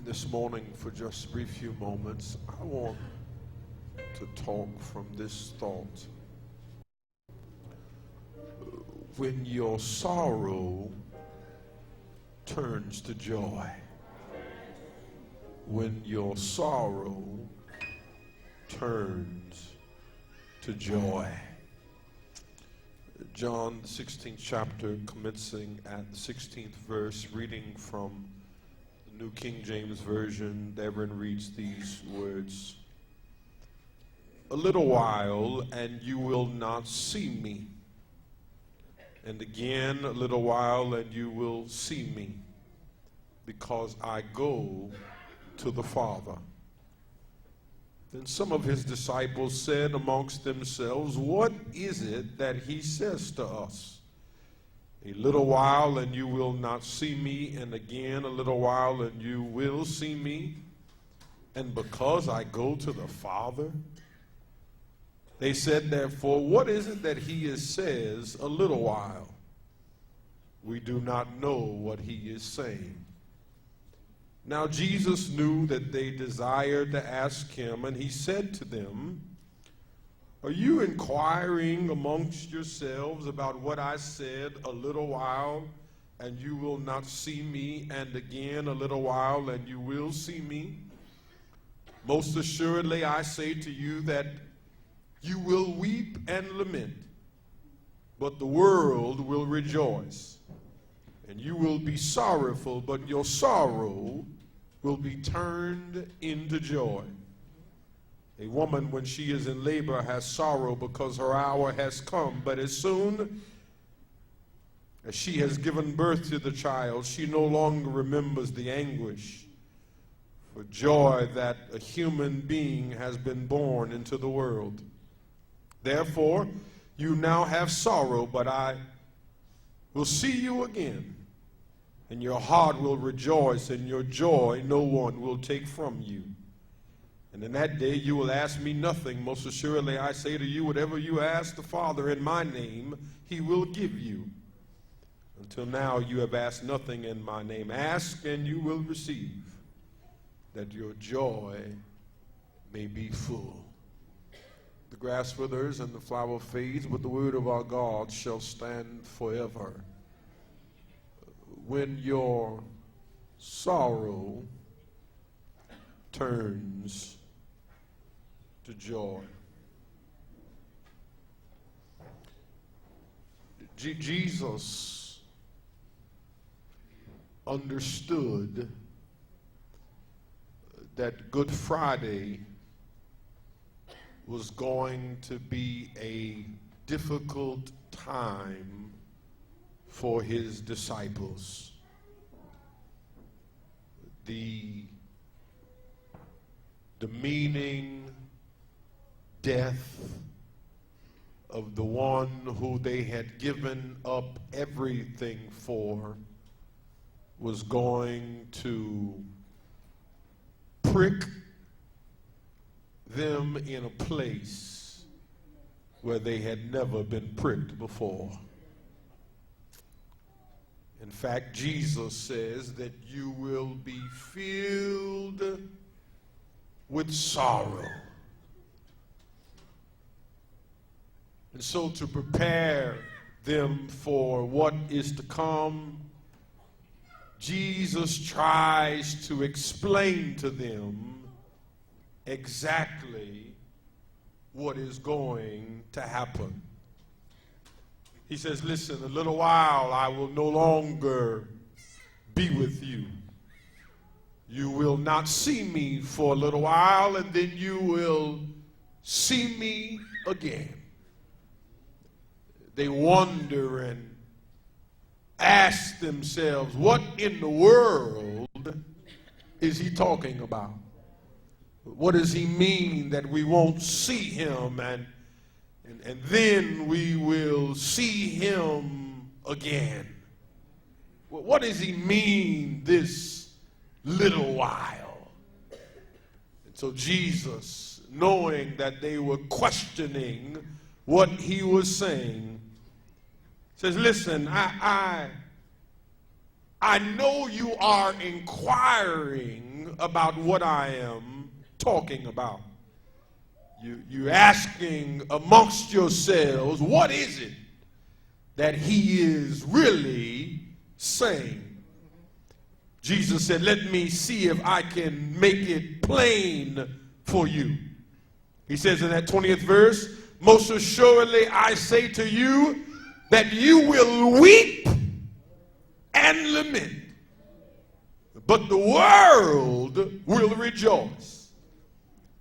This morning, for just a brief few moments, I want to talk from this thought. When your sorrow turns to joy. When your sorrow turns to joy. John, the 16th chapter, commencing at the 16th verse, reading from New King James Version, therein reads these words: "A little while, and you will not see me. And again, a little while, and you will see me, because I go to the Father." Then some of his disciples said amongst themselves, "What is it that he says to us? A little while and you will not see me, and again a little while and you will see me, and because I go to the Father?" They said, therefore, "What is it that he says, a little while? We do not know what he is saying." Now Jesus knew that they desired to ask him, and he said to them, "Are you inquiring amongst yourselves about what I said, a little while, and you will not see me, and again a little while, and you will see me? Most assuredly I say to you that you will weep and lament, but the world will rejoice. And you will be sorrowful, but your sorrow will be turned into joy. A woman, when she is in labor, has sorrow because her hour has come. But as soon as she has given birth to the child, she no longer remembers the anguish for joy that a human being has been born into the world. Therefore, you now have sorrow, but I will see you again, and your heart will rejoice, and your joy no one will take from you. And in that day you will ask me nothing. Most assuredly I say to you, whatever you ask the Father in my name, he will give you. Until now you have asked nothing in my name. Ask and you will receive, that your joy may be full." The grass withers and the flower fades, but the word of our God shall stand forever. When your sorrow turns to joy. Jesus understood that Good Friday was going to be a difficult time for his disciples. The demeaning death of the one who they had given up everything for was going to prick them in a place where they had never been pricked before. In fact, Jesus says that you will be filled with sorrow. And so to prepare them for what is to come, Jesus tries to explain to them exactly what is going to happen. He says, listen, a little while I will no longer be with you. You will not see me for a little while, and then you will see me again. They wonder and ask themselves, what in the world is he talking about? What does he mean that we won't see him and then we will see him again? What does he mean, this little while? And so Jesus, knowing that they were questioning what he was saying, says, listen, I I know you are inquiring about what I am talking about. You're asking amongst yourselves, what is it that he is really saying? Jesus said, let me see if I can make it plain for you. He says in that 20th verse, most assuredly I say to you that you will weep and lament, but the world will rejoice.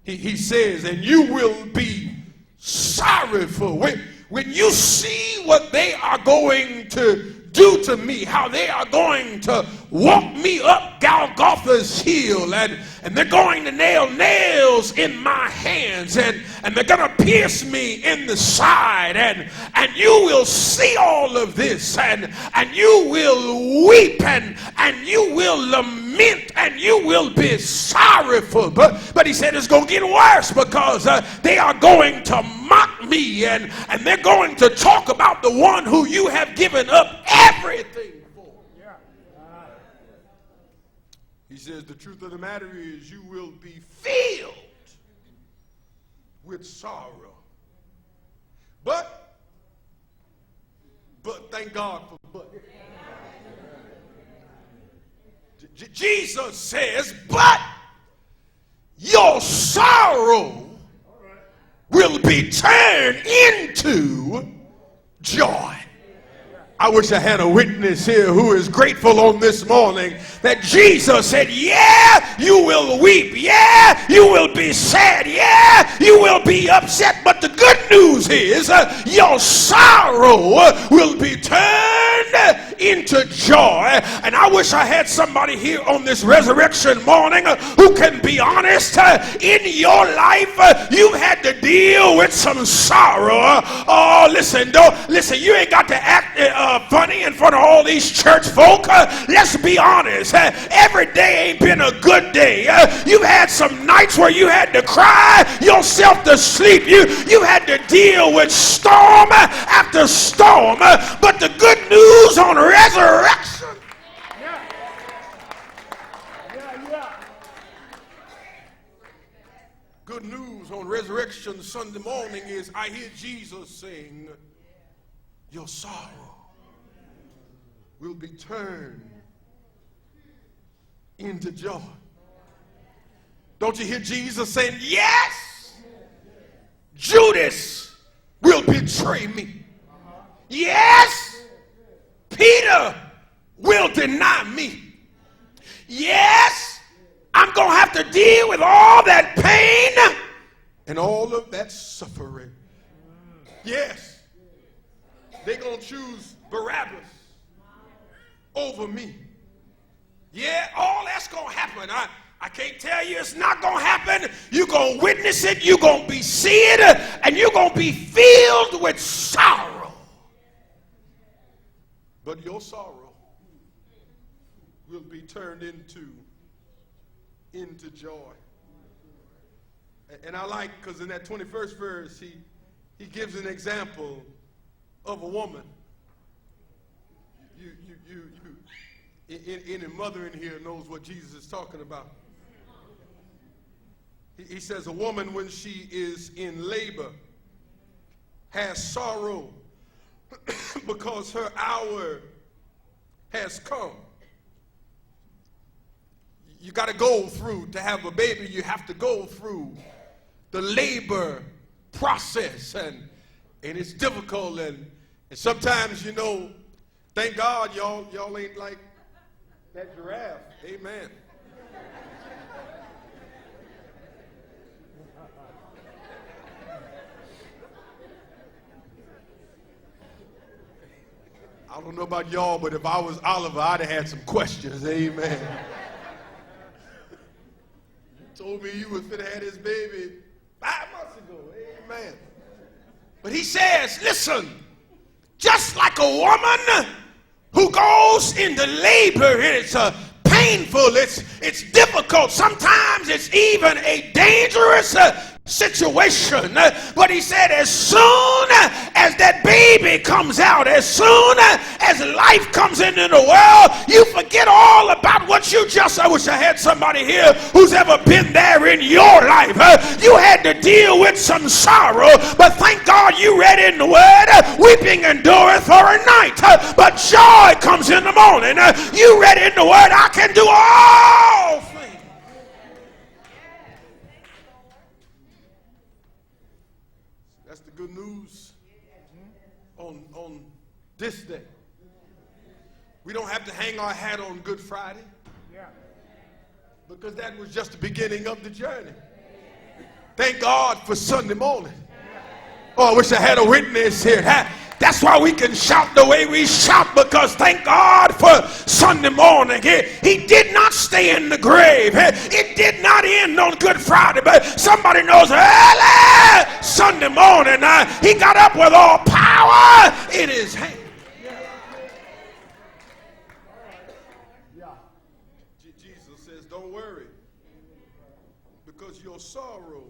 He says, and you will be sorrowful. When you see what they are going to do to me, how they are going to walk me up Golgotha's hill, and they're going to nail nails in my hands, and they're going to pierce me in the side, and you will see all of this, and you will weep, and you will lament, and you will be sorrowful. But he said it's going to get worse, because they are going to mock me, and they're going to talk about the one who you have given up everything for. He says the truth of the matter is you will be filled with sorrow. But thank God for but. Jesus says, but your sorrow will be turned into joy. I wish I had a witness here who is grateful on this morning that Jesus said, yeah, you will weep. Yeah, you will be sad. Yeah, you will be upset. But the good news is your sorrow will be turned into joy. And I wish I had somebody here on this resurrection morning who can be honest. In your life, you've had to deal with some sorrow. Oh, listen, you ain't got to act funny in front of all these church folk. Let's be honest. Every day ain't been a good day. You've had some nights where you had to cry yourself to sleep. You had to deal with storm after storm. But the good news on resurrection. Good news on Resurrection Sunday morning is I hear Jesus saying, your sorrow will be turned into joy. Don't you hear Jesus saying, yes, Judas will betray me. Yes, Peter will deny me. Yes, I'm going to have to deal with all that pain and all of that suffering. Yes, they're going to choose Barabbas over me. Yeah, all that's going to happen. I can't tell you it's not going to happen. You're going to witness it. You're going to be see it. And you're going to be filled with sorrow. But your sorrow will be turned into joy. And I like, because in that 21st verse, he gives an example of a woman. Any mother in here knows what Jesus is talking about. He says a woman, when she is in labor, has sorrow because her hour has come. You got to go through, to have a baby, you have to go through the labor process, and it's difficult, and sometimes, thank God y'all ain't like that giraffe. Amen. I don't know about y'all, but if I was Oliver, I'd have had some questions. Amen. You told me you was finna have this baby 5 months ago. Amen. But he says, listen, just like a woman who goes into labor, and it's painful, it's difficult, sometimes it's even a dangerous situation. But he said as soon as that baby comes out, as soon as life comes into the world, you forget all about what you just, I wish I had somebody here who's ever been there in your life. You had to deal with some sorrow, but thank God you read in the word, weeping endureth for a night, but joy comes in the morning. You read in the word, I can do all things. That's the good news on this day. We don't have to hang our hat on Good Friday, because that was just the beginning of the journey. Thank God for Sunday morning. Oh, I wish I had a witness here. That's why we can shout the way we shout, because thank God for Sunday morning. He did not stay in the grave. It did not end on Good Friday, but somebody knows early Sunday morning he got up with all power in his hand. Jesus says, don't worry, because your sorrow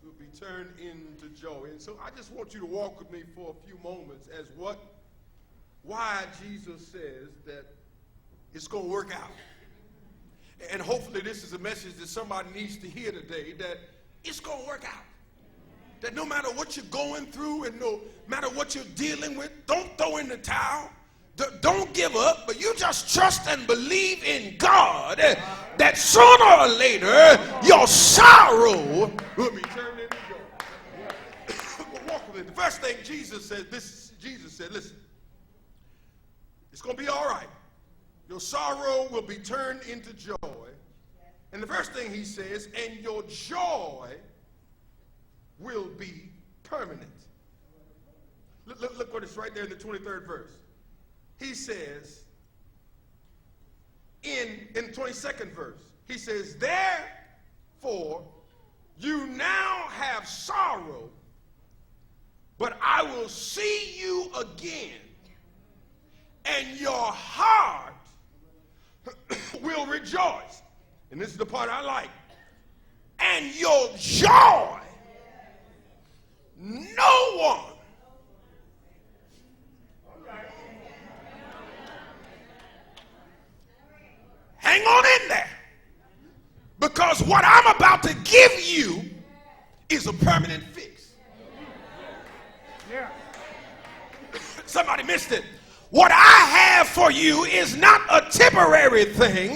will be turned into joy. And so I just want you to walk with me for a few moments as why Jesus says that it's going to work out. And hopefully this is a message that somebody needs to hear today, that it's going to work out. That no matter what you're going through and no matter what you're dealing with, don't throw in the towel. Don't give up, but you just trust and believe in God that sooner or later your sorrow will be turned into joy. Walk with it. The first thing Jesus said, listen, it's going to be all right. Your sorrow will be turned into joy. And the first thing he says, and your joy will be permanent. Look what it's right there in the 23rd verse. He says, in the 22nd verse, he says, therefore you now have sorrow, but I will see you again, and your heart will rejoice. And this is the part I like. And your joy, no one hang on in there, because what I'm about to give you is a permanent fix. Somebody missed it. What I have for you is not a temporary thing,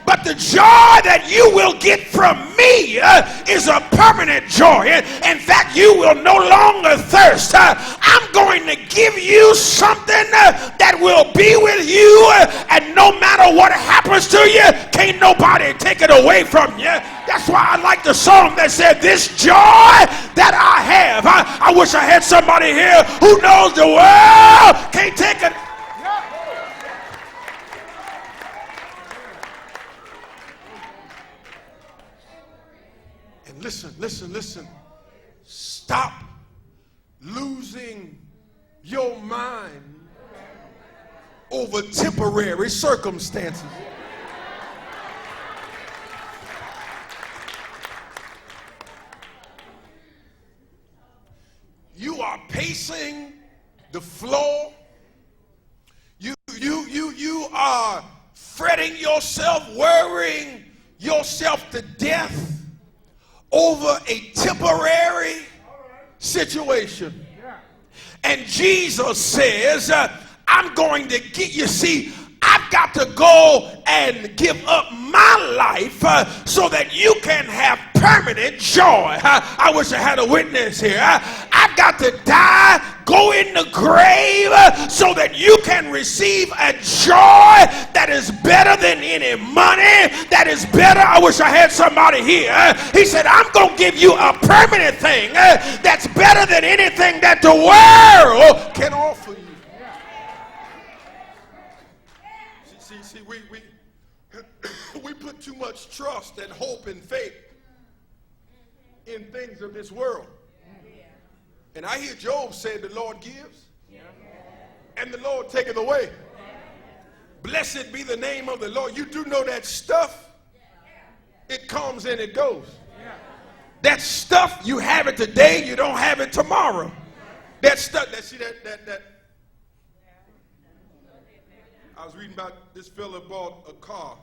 but the joy that you will get from me is a permanent joy. In fact, you will no longer thirst. I'm going to give you something that will be with you, and no matter what happens to you, can't nobody take it away from you. That's why I like the song that said, this joy that I have. I wish I had somebody here who knows the world can't take it. Listen. Stop losing your mind over temporary circumstances. You are pacing the floor. You are fretting yourself, worrying yourself to death over a temporary situation. And Jesus says, I'm going to get you. See, I've got to go and give up my life so that you can have permanent joy. I wish I had a witness here. I've got to die, go in the grave so that you can receive a joy that is better than any money, that is better. I wish I had somebody here. He said, I'm going to give you a permanent thing that's better than anything that the world can offer you. See, we put too much trust and hope and faith in things of this world. And I hear Job say, the Lord gives and the Lord taketh away. Blessed be the name of the Lord. You do know that stuff, it comes and it goes. That stuff, you have it today, you don't have it tomorrow. That stuff, that. I was reading about this fella bought a car,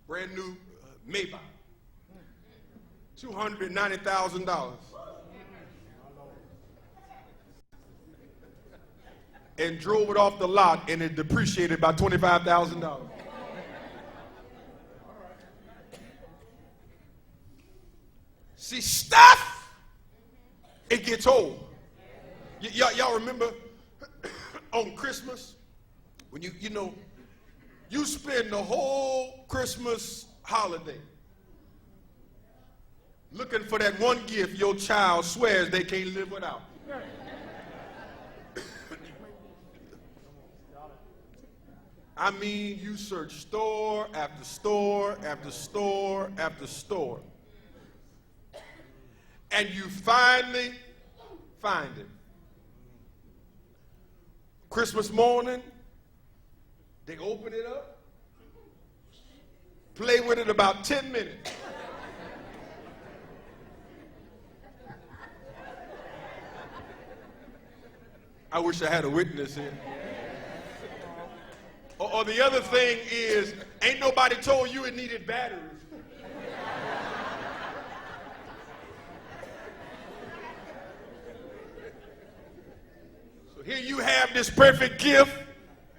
brand new Maybach, $290,000. And drove it off the lot, and it depreciated by $25,000. See, stuff, it gets old. Y'all remember on Christmas when you spend the whole Christmas holiday looking for that one gift your child swears they can't live without. I mean, you search store after store after store after store, and you finally find it. Christmas morning, they open it up, play with it about 10 minutes. I wish I had a witness here. Or the other thing is, ain't nobody told you it needed batteries. So here you have this perfect gift,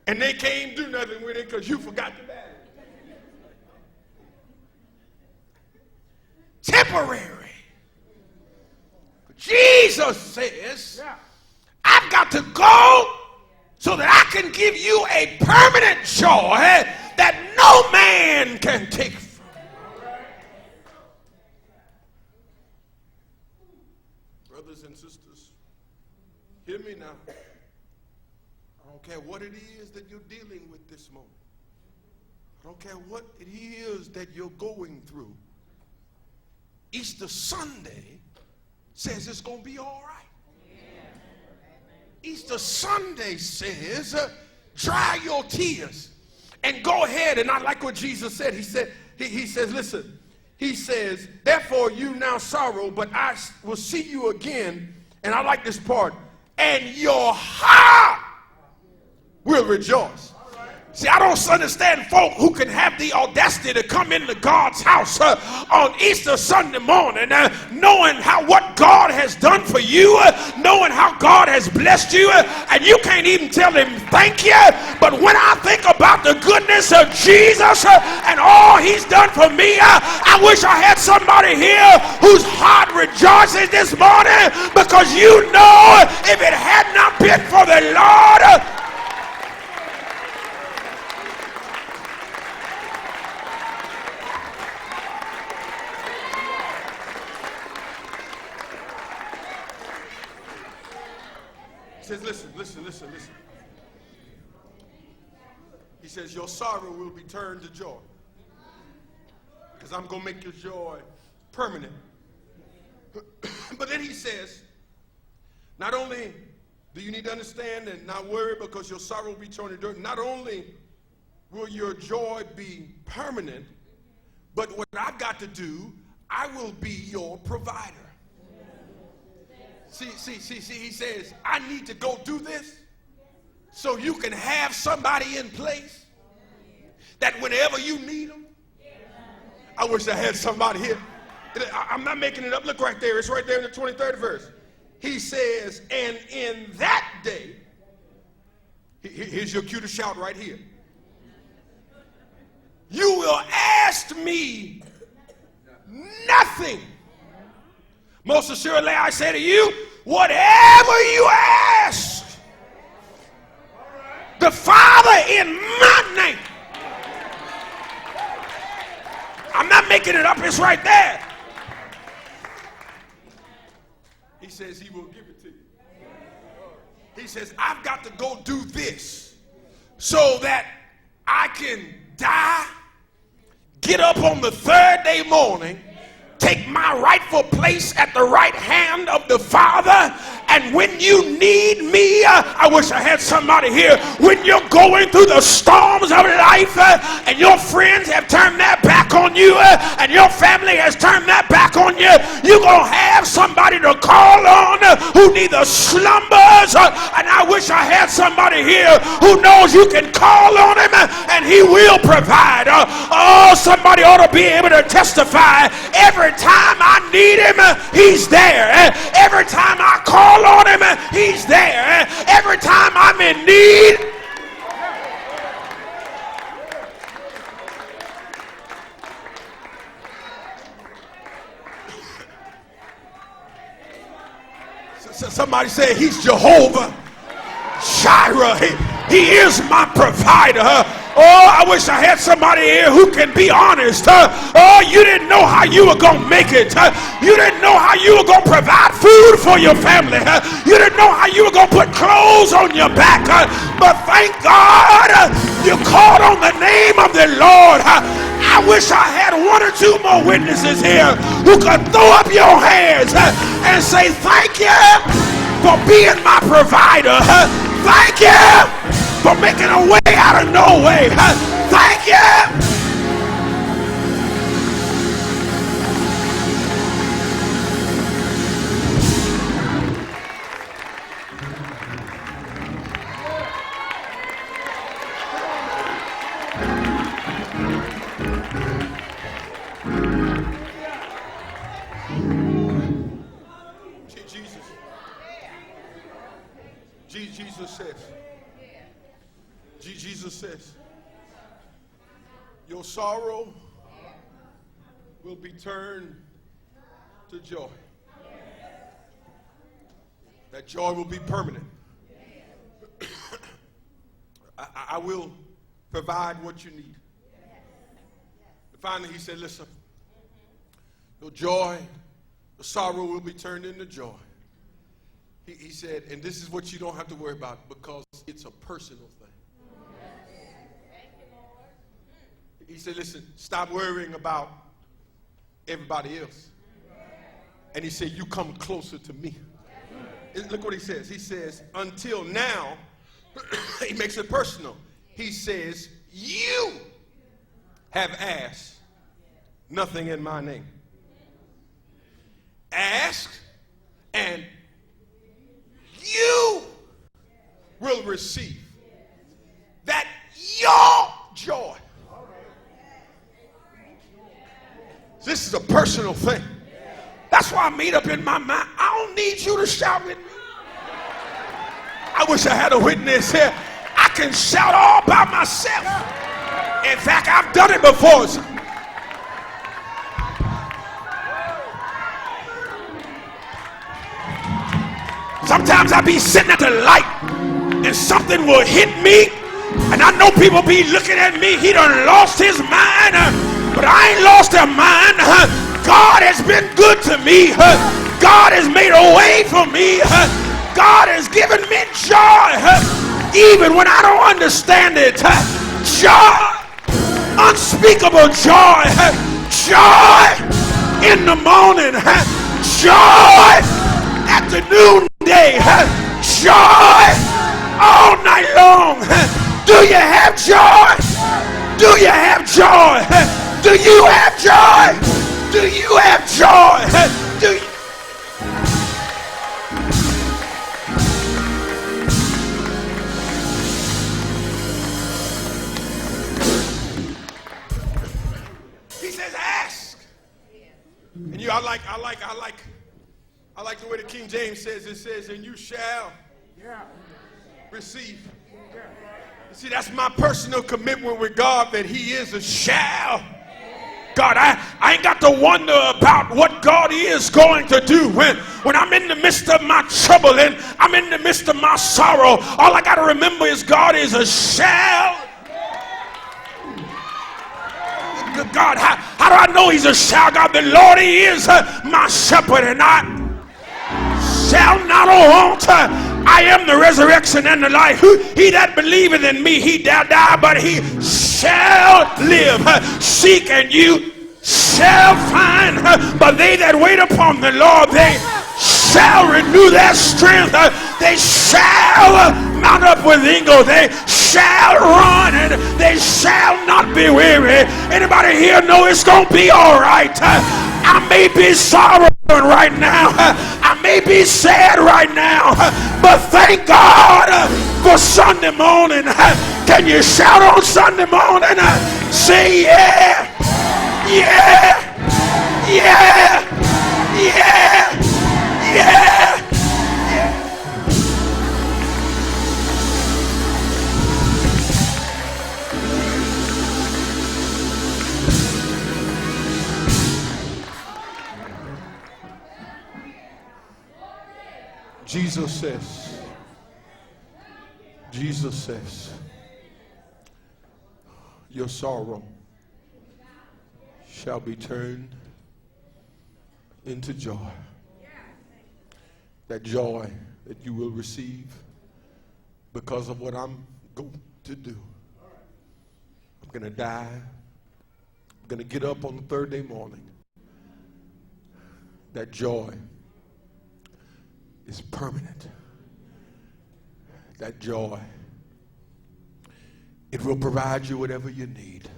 and they can't do nothing with it because you forgot the battery. Temporary. But Jesus says, I've got to go so that I can give you a permanent joy that no man can take from you. Brothers and sisters, hear me now. I don't care what it is that you're dealing with this moment. I don't care what it is that you're going through. Easter Sunday says it's going to be all right. Easter Sunday says, dry your tears and go ahead. And I like what Jesus said. He says, listen, he says, therefore you now sorrow, but I will see you again. And I like this part. And your heart will rejoice. See, I don't understand folk who can have the audacity to come into God's house on Easter Sunday morning, knowing what God has done for you, knowing how God has blessed you, and you can't even tell him thank you. But when I think about the goodness of Jesus and all he's done for me, I wish I had somebody here whose heart rejoices this morning, because you know if it had not been for the Lord, says, listen. He says, your sorrow will be turned to joy, because I'm going to make your joy permanent. But then he says, not only do you need to understand and not worry because your sorrow will be turned to joy, not only will your joy be permanent, but what I've got to do, I will be your provider. See, he says, I need to go do this so you can have somebody in place that whenever you need them. I wish I had somebody here. I'm not making it up. Look right there. It's right there in the 23rd verse. He says, and in that day, here's your cue to shout right here. You will ask me nothing. Most assuredly, I say to you, whatever you ask the Father in my name. I'm not making it up. It's right there. He says he will give it to you. He says, I've got to go do this so that I can die, get up on the third day morning, take my rightful place at the right hand of the Father. And when you need me, I wish I had somebody here. When you're going through the storms of life and your friends have turned their back on you and your family has turned their back on you, you're going to have somebody to call on who neither slumbers. And I wish I had somebody here who knows you can call on him and he will provide. Oh, somebody ought to be able to testify. Every time I need him, he's there. Every time I call on him, he's there. Every time I'm in need, somebody say he's Jehovah Jireh. He is my provider. Oh, I wish I had somebody here who can be honest. Oh, you didn't know how you were going to make it. You didn't know how you were going to provide food for your family. You didn't know how you were going to put clothes on your back. But thank God you called on the name of the Lord. I wish I had one or two more witnesses here who could throw up your hands and say thank you for being my provider. Thank you for making a way out of no way. Thank you. Jesus says, your sorrow will be turned to joy. That joy will be permanent. I will provide what you need. And finally, he said, listen, your joy, the sorrow will be turned into joy. He said, and this is what you don't have to worry about because it's a personal thing. He said, listen, stop worrying about everybody else. And he said, you come closer to me. Look what he says. He says, until now, he makes it personal. He says, you have asked nothing in my name. Ask and you will receive. That your joy. This is a personal thing. That's why I made up in my mind, I don't need you to shout with me. I wish I had a witness here. I can shout all by myself. In fact, I've done it before. Sometimes I be sitting at the light and something will hit me. And I know people be looking at me. He done lost his mind. But I ain't lost a mind. God has been good to me. God has made a way for me. God has given me joy. Even when I don't understand it. Joy. Unspeakable joy. Joy in the morning. Joy at the noonday. Joy all night long. Do you have joy? Do you have joy? Do you have joy? Do you have joy? Do you? He says, ask. And I like the way the King James says. It says, and you shall receive. You see, that's my personal commitment with God, that he is a shall. God, I ain't got to wonder about what God is going to do when I'm in the midst of my trouble and I'm in the midst of my sorrow. All I got to remember is God is a shall. God, how do I know he's a shall? God, the Lord, he is my shepherd, and I shall not want. I am the resurrection and the life. He that believeth in me, he shall die, but he shall live. Seek and you shall shall find. But they that wait upon the Lord, they shall renew their strength. They shall mount up with eagles. They shall run and they shall not be weary. Anybody here know it's going to be all right? I may be sorrowing right now. I may be sad right now. But thank God for Sunday morning. Can you shout on Sunday morning? Say yeah, yeah, yeah, yeah, yeah. Jesus says, your sorrow shall be turned into joy. That joy that you will receive because of what I'm going to do. I'm going to die. I'm going to get up on the third day morning. That joy is permanent. That joy, it will provide you whatever you need.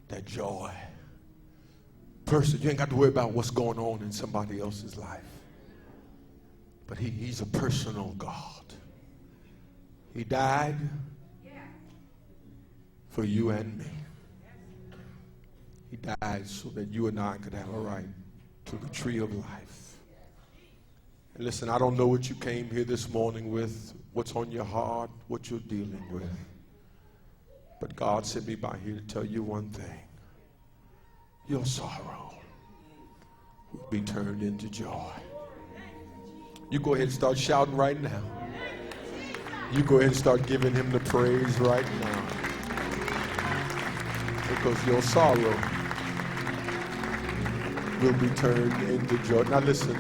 That joy. Person, you ain't got to worry about what's going on in somebody else's life. But he's a personal God. He died for you and me. He died so that you and I could have a right to the tree of life. And listen, I don't know what you came here this morning with, what's on your heart, what you're dealing with. But God sent me by here to tell you one thing. Your sorrow will be turned into joy. You go ahead and start shouting right now. You go ahead and start giving him the praise right now. Because your sorrow will be turned into joy. Now listen.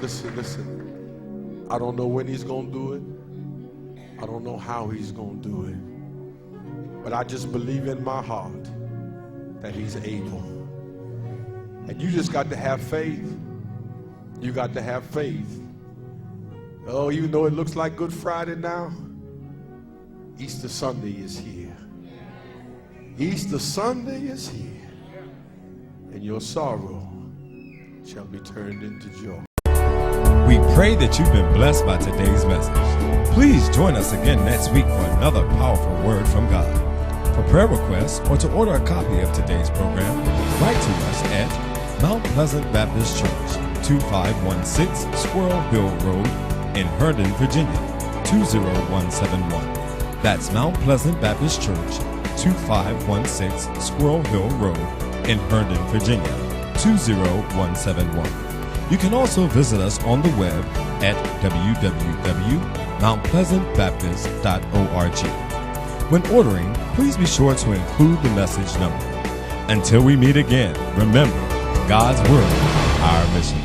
I don't know when he's going to do it. I don't know how he's going to do it. But I just believe in my heart that he's able. And you just got to have faith. You got to have faith. Oh, even though it looks like Good Friday now, Easter Sunday is here. Easter Sunday is here. And your sorrow shall be turned into joy. We pray that you've been blessed by today's message. Please join us again next week for another powerful word from God. For prayer requests or to order a copy of today's program, write to us at Mount Pleasant Baptist Church, 2516 Squirrel Hill Road in Herndon, Virginia, 20171. That's Mount Pleasant Baptist Church, 2516 Squirrel Hill Road in Herndon, Virginia, 20171. You can also visit us on the web at www.mountpleasantbaptist.org. When ordering, please be sure to include the message number. Until we meet again, remember, God's Word, our mission.